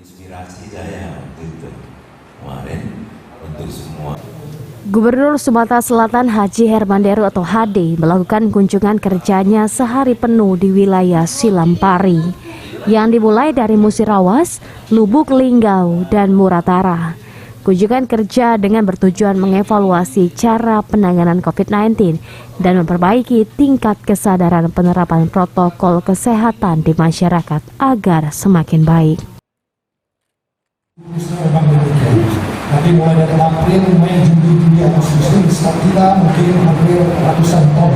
Inspirasi saya waktu itu kemarin untuk semua. Gubernur Sumatera Selatan Haji Hermanderu atau HD melakukan kunjungan kerjanya sehari penuh di wilayah Silampari yang dimulai dari Musirawas, Lubuk Linggau, dan Muratara. Kunjungan kerja dengan bertujuan mengevaluasi cara penanganan COVID-19 dan memperbaiki tingkat kesadaran penerapan protokol kesehatan di masyarakat agar semakin baik. Memang demikian. Nanti mulai dari April, Mei, Juni, Agustus ini stok kita mungkin hampir ratusan ton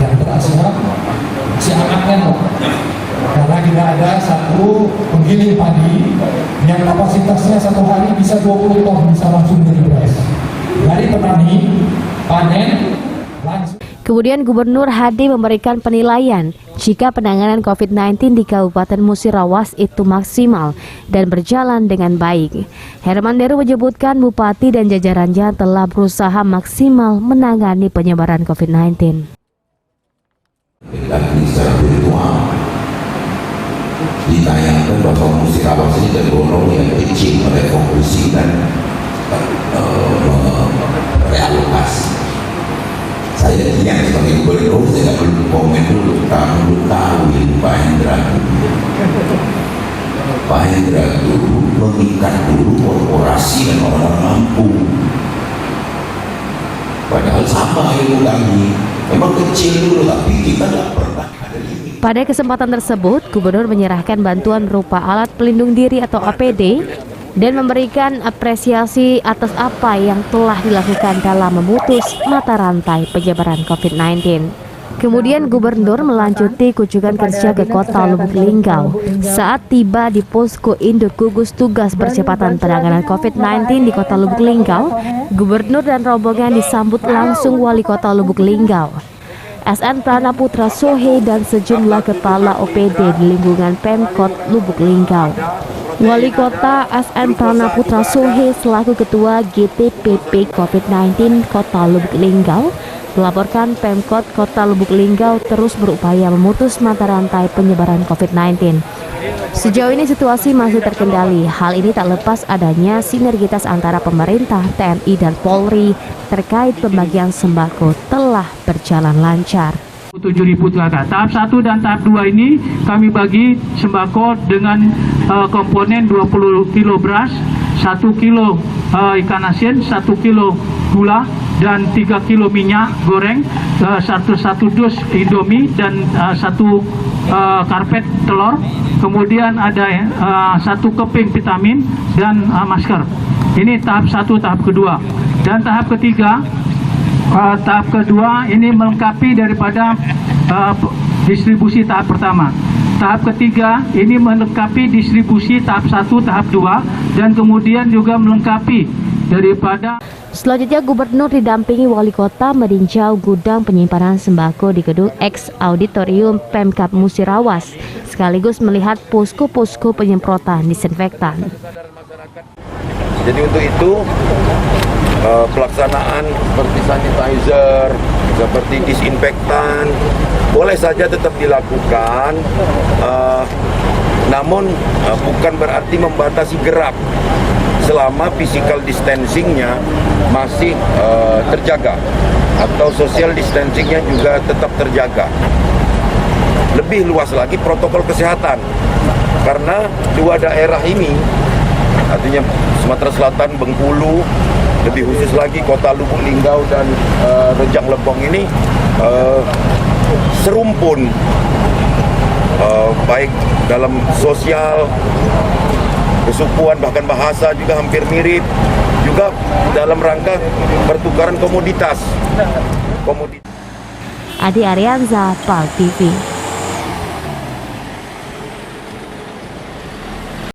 yang berasal masih aman karena tidak ada satu penggiling padi yang kapasitasnya satu hari bisa 20 ton bisa langsung dari beras dari petani panen langsung. Kemudian Gubernur HD memberikan penilaian jika penanganan COVID-19 di Kabupaten Musirawas itu maksimal dan berjalan dengan baik. Hermanderu menyebutkan Bupati dan jajarannya telah berusaha maksimal menangani penyebaran COVID-19. Tapi secara virtual ditayangkan bahwa Musirawas ini tergolong yang kecil merefokusi dan realokasi. Saya ingat sebagai gubernur, saya nggak perlu komen dulu, kamu tahu Pak Hendra. Pak Hendra dulu mengikat dulu korporasi dan orang mampu. Padahal sama ilmu kami, memang kecil dulu, tapi kita nggak pernah ada limit. Pada kesempatan tersebut, Gubernur menyerahkan bantuan berupa alat pelindung diri atau APD dan memberikan apresiasi atas apa yang telah dilakukan dalam memutus mata rantai penyebaran COVID-19. Kemudian Gubernur melanjuti kunjungan kerja ke Kota Lubuk Linggau. Saat tiba di posko induk gugus tugas percepatan penanganan COVID-19 di Kota Lubuk Linggau, Gubernur dan rombongan disambut langsung Wali Kota Lubuk Linggau, SN Pranaputra Sohe, dan sejumlah kepala OPD di lingkungan Pemkot Lubuk Linggau. Wali Kota SN Pranaputra Sohe selaku Ketua GTPP COVID-19 Kota Lubuk Linggau melaporkan Pemkot Kota Lubuk Linggau terus berupaya memutus mata rantai penyebaran COVID-19. Sejauh ini situasi masih terkendali. Hal ini tak lepas adanya sinergitas antara pemerintah, TNI, dan Polri terkait pembagian sembako telah berjalan lancar. 7.000 tenaga. Tahap 1 dan tahap 2 ini kami bagi sembako dengan komponen 20 kilo beras, 1 kilo ikan asin, 1 kilo gula, dan 3 kilo minyak goreng, satu dus Indomie, dan 1 karpet telur. Kemudian ada 1 keping vitamin dan masker. Ini tahap 1, tahap kedua. Dan tahap ketiga, tahap kedua ini melengkapi daripada distribusi tahap pertama. Tahap ketiga ini melengkapi distribusi tahap 1, tahap 2, dan kemudian juga melengkapi daripada. Selanjutnya Gubernur didampingi Wali Kota meninjau gudang penyimpanan sembako di gedung X Auditorium Pemkab Musirawas, sekaligus melihat posko-posko penyemprotan disinfektan. Jadi untuk itu pelaksanaan seperti sanitizer, seperti disinfektan boleh saja tetap dilakukan, namun bukan berarti membatasi gerak selama physical distancing-nya masih terjaga atau social distancing-nya juga tetap terjaga. Lebih luas lagi protokol kesehatan, karena dua daerah ini, artinya Sumatera Selatan, Bengkulu, lebih khusus lagi Kota Lubuk Linggau dan Rejang Lebong ini serumpun, baik dalam sosial, kesukuan, bahkan bahasa juga hampir mirip, juga dalam rangka pertukaran komoditas. Adi Arianza, PAL TV.